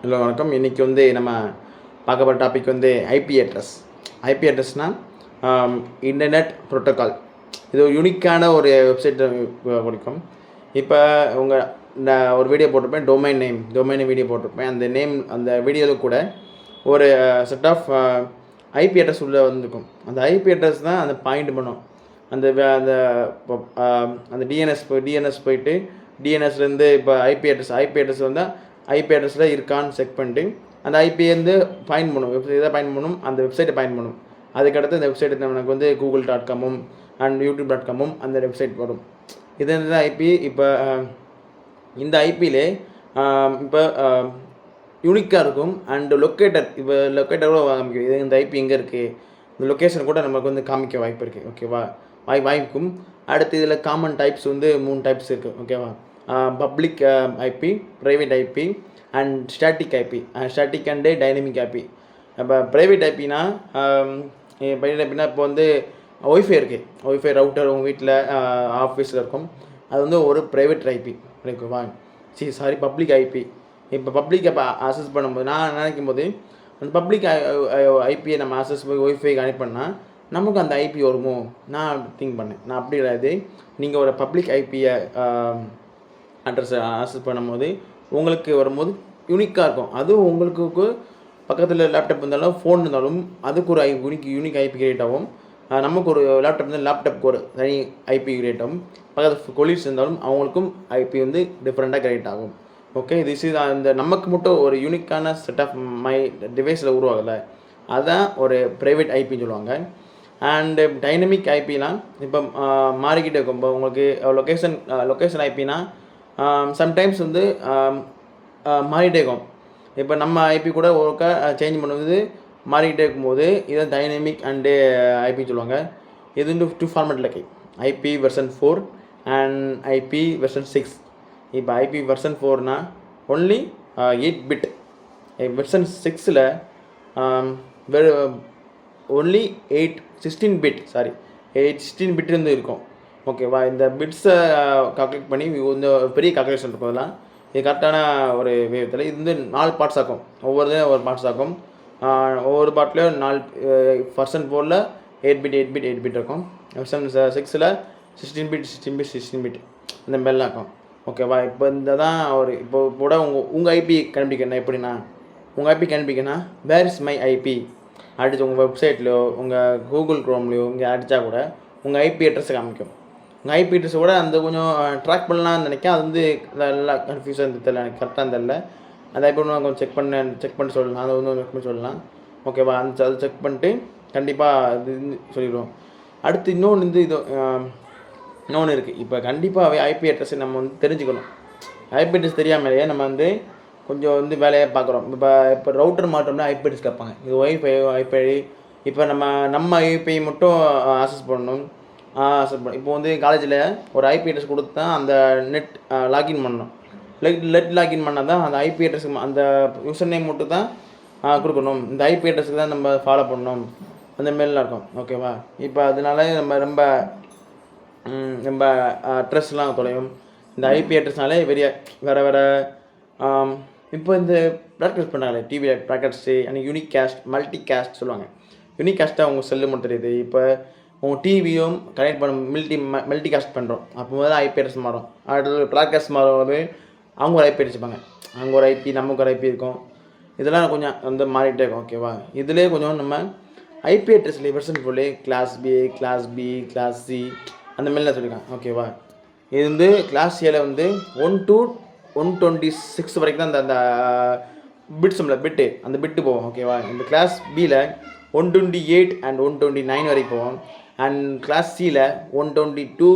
Hello வணக்கம். இன்றைக்கி வந்து நம்ம பார்க்க போகிற டாபிக் வந்து ஐபி அட்ரஸ். ஐபி அட்ரஸ்னால் இன்டர்நெட் ப்ரோட்டோக்கால். இது ஒரு யூனிக்கான ஒரு வெப்சைட்டை கொடுக்கும். இப்போ நான் ஒரு வீடியோ போட்டிருப்பேன், டொமைன் நேம் வீடியோ போட்டிருப்பேன். அந்த வீடியோவில் கூட ஒரு செட் ஆஃப் ஐபி அட்ரஸ் உள்ளே வந்துருக்கும். அந்த ஐபி அட்ரஸ் தான் அந்த பாயிண்ட் பண்ணும். அந்த அந்த அந்த டிஎன்எஸ் போயிட்டு டிஎன்எஸ்லேருந்து இப்போ ஐபி அட்ரஸ் வந்தால் ஐபி அட்ரஸில் இருக்கான்னு செக் பண்ணிட்டு அந்த ஐபிலேருந்து ஃபைன் பண்ணும், வெப்சைட்டை ஃபைன் பண்ணும், அந்த வெப்சைட்டை ஃபைன் பண்ணும். அதுக்கடுத்து இந்த வெப்சைட் நமக்கு வந்து google.com அண்ட் youtube.com அந்த வெப்சைட் வரும். இது வந்து ஐபி. இப்போ இந்த ஐபியிலே இப்போ யூனிக்காக இருக்கும். அண்டு லொக்கேட்டர், இப்போ லொக்கேட்டரோட காமிக்கும். இது இந்த ஐபி எங்கே இருக்குது, இந்த லொக்கேஷன் கூட நமக்கு வந்து காமிக்க வாய்ப்பு இருக்குது. ஓகேவா, வாய்ப்புக்கும். அடுத்து இதில் காமன் டைப்ஸ் வந்து 3 டைப்ஸ் இருக்குது. ஓகேவா, public IP, private IP and static IP. Static and dynamic IP. இப்போ ப்ரைவேட் ஐபினா இப்போ வந்து ஒய்ஃபை இருக்குது. ஒய்ஃபை ரவுட்டர் உங்கள் வீட்டில் ஆஃபீஸில் இருக்கும். அது வந்து ஒரு ப்ரைவேட் ஐபி. ஓகேவா, பப்ளிக் ஐபி. இப்போ பப்ளிக் ஐப்பை அக்சஸ் பண்ணும்போது நான் நினைக்கும் போது அந்த பப்ளிக் ஐபியை நம்ம அக்சஸ் போய் ஒய்ஃபை கனெக்ட் பண்ணால் நமக்கு அந்த ஐபி வருமோ நான் திங்க் பண்ணேன். நான் அப்படி கிடையாது. நீங்கள் ஒரு பப்ளிக் ஐபியை அட்ரஸை ஆக்சஸ் பண்ணும்போது உங்களுக்கு வரும்போது யூனிக்காக இருக்கும். அதுவும் உங்களுக்கு பக்கத்தில் லேப்டாப் இருந்தாலும் ஃபோன் இருந்தாலும் அதுக்கு ஒரு யூனிக் ஐபி கிரியேட் ஆகும். நமக்கு ஒரு லேப்டாப் இருந்தால் லேப்டாப்புக்கு ஒரு தனி ஐபி கிரியேட் ஆகும். பக்கத்தில் கொலீக்ஸ் இருந்தாலும் அவங்களுக்கும் ஐபி வந்து டிஃப்ரெண்ட்டாக கிரியேட் ஆகும். ஓகே, திஸ் இஸ் இந்த நமக்கு மட்டும் ஒரு யூனிக்கான செட் ஆஃப் மை டிவைஸில் உருவாகலை, அதுதான் ஒரு ப்ரைவேட் ஐபின்னு சொல்லுவாங்க. அண்டு டைனமிக் ஐபிலாம் இப்போ மாறிக்கிட்டே இருக்கும். இப்போ உங்களுக்கு லொக்கேஷன் ஐபினா சம்டைம்ஸ் வந்து மாறிட்டே இருக்கும். இப்போ நம்ம ஐபி கூட ஒருக்கா சேஞ்ச் பண்ணுவது மாறிக்கிட்டே இருக்கும்போது இதை டைனமிக் அண்டு ஐபி சொல்லுவாங்க. இது வந்து 2 ஃபார்மேட்டில் இருக்குது. IP version 4 and IP version 6. இப்போ ஐபி வெர்ஷன் 4னா ஒன்லி 8 பிட். வெர்ஷன் 6ல் ஒன்லி 16 பிட் வந்து இருக்கும். ஓகேவா, இந்த பிட்ஸை கால்குலேட் பண்ணி இந்த பெரிய கால்குலேஷன் இருக்கும். அதெல்லாம் இது கரெக்டான ஒரு வேகத்தில் இது வந்து 4 பார்ட்ஸ் ஆகும். ஒவ்வொரு பார்ட்ஸ் ஆகும். ஒவ்வொரு பார்ட்லேயும் 4 வெர்ஷன் 4ல் 8 பிட் இருக்கும். வெர்ஷன் 6ல் 16 பிட் இந்த மாதிரிலாம் இருக்கும். ஓகேவா, இப்போ இந்த தான் இப்போ கூட உங்கள் ஐபி கண்டுபிடிக்கணும். எப்படின்னா உங்கள் ஐபி கண்டுபிடிக்கணும்னா வேர் இஸ் மை ஐபி அடித்து உங்கள் வெப்சைட்லையோ உங்கள் கூகுள் க்ரோம்லையோ இங்கே அடித்தா கூட உங்கள் ஐபி அட்ரஸை காமிக்கும். உங்கள் ஐபி அட்ரஸ் கூட அந்த கொஞ்சம் ட்ராக் பண்ணலான்னு நினைக்கிறேன். அது வந்து நல்லா கன்ஃபியூஸாக தெரியல, எனக்கு கரெக்டாக தெரியல. அந்த ஐபி கொஞ்சம் செக் பண்ணி சொல்லலாம். அதை வந்து செக் பண்ணி சொல்லலாம். ஓகேவா, அதை செக் பண்ணிட்டு கண்டிப்பாக இது சொல்லிடுவோம். அடுத்து இன்னொன்று இருக்குது. இப்போ கண்டிப்பாகவே ஐபி அட்ரஸை நம்ம வந்து தெரிஞ்சுக்கணும். ஐபி அட்ரஸ் தெரியாமலேயே நம்ம வந்து கொஞ்சம் வந்து வேலையை பார்க்குறோம். இப்போ ரவுட்டர் மாட்டோம்னா ஐபி அட்ரஸ் கேட்பாங்க. இது ஐபி. இப்போ நம்ம ஐபி மட்டும் ஆக்சஸ் பண்ணணும். இப்போ வந்து காலேஜில் ஒரு ஐபி அட்ரஸ் கொடுத்து தான் அந்த நெட் லாகின் பண்ணணும். நெட் லாகின் பண்ணால் தான் அந்த ஐபி அட்ரஸுக்கு அந்த யூசர் நேம் மட்டும் தான் கொடுக்கணும். இந்த ஐபி அட்ரஸுக்கு தான் நம்ம ஃபாலோ பண்ணணும். அந்த மாரிலாம் இருக்கும். ஓகேவா, இப்போ அதனால நம்ம அட்ரஸ்லாம் தொலையும். இந்த ஐபி அட்ரஸ்னாலே வேறு இப்போ இந்த ப்ராக்டிஸ் பண்ணாங்களே டிவியில் ப்ராக்கெட்ஸு அன்றைக்கி யூனிக் கேஸ்ட், மல்டி கேஸ்ட் சொல்லுவாங்க. யூனிக் கேஸ்ட்டாக அவங்க செல்லு மட்டும் தெரியுது. இப்போ உங்கள் டிவியும் கனெக்ட் பண்ண மல்டி காஸ்ட் பண்ணுறோம். அப்போ தான் ஐபி அட்ரஸ் மாறும். அடுத்து ப்ராட்காஸ்ட் மாறும்போது அவங்க ஒரு ஐபி அடிச்சுப்பாங்க. அவங்க ஒரு ஐபி, நமக்கு ஒரு ஐபி இருக்கும். இதெல்லாம் கொஞ்சம் வந்து மாறிட்டே இருக்கும். ஓகேவா, இதிலே கொஞ்சம் நம்ம ஐபி அட்ரஸ்லேயே வெர்ஷன் ஃபுல்லே கிளாஸ் பி, கிளாஸ் சி அந்த மாதிரிலாம் சொல்லியிருக்காங்க. ஓகேவா, இது வந்து கிளாஸ் ஏல வந்து 1 to 126 வரைக்கும் தான் அந்த பிட்டு அந்த பிட்டு போவோம். ஓகேவா, இந்த கிளாஸ் பியில் 128 and 129 வரைக்கும் போவோம். அண்ட் கிளாஸ் சியில் 122,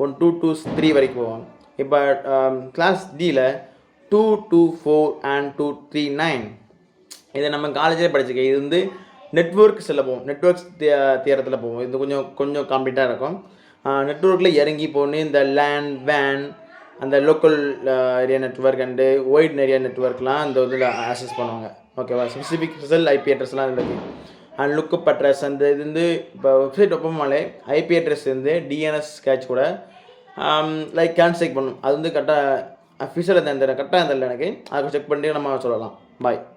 123 வரைக்கும் போவோம். இப்போ கிளாஸ் டியில் 224 and 239. இதை நம்ம காலேஜில் படிச்சுக்க. இது வந்து நெட்வொர்க் செல்ல போவோம். நெட்வொர்க்ஸ் தியரத்தில் போவோம். இது கொஞ்சம் காம்ப்ளீட்டாக இருக்கும். நெட்வொர்க்கில் இறங்கி போகணும். இந்த லேன் வேன் அந்த local area network and wide area நெட்வொர்க்லாம் இந்த இதில் ஆக்சஸ் பண்ணுவாங்க. ஓகேவா, ஸ்பெசிஃபிக் ஸ்பெஷல் ஐபி அட்ரஸ்லாம் இருக்குது. அண்ட் லுக்கப் அட்ரஸ் அந்த இது வந்து இப்போ வெப்சைட் ஒப்பமாலே ஐபி அட்ரஸ் வந்து டிஎன்எஸ் கேட்ச் கூட லைக் கேன்சல் பண்ணும். அது வந்து கரெக்டாக அஃபிஷியலாக கரெக்டாக இருந்ததில்ல எனக்கு. அதை செக் பண்ணிட்டு நம்ம சொல்லலாம். பாய்.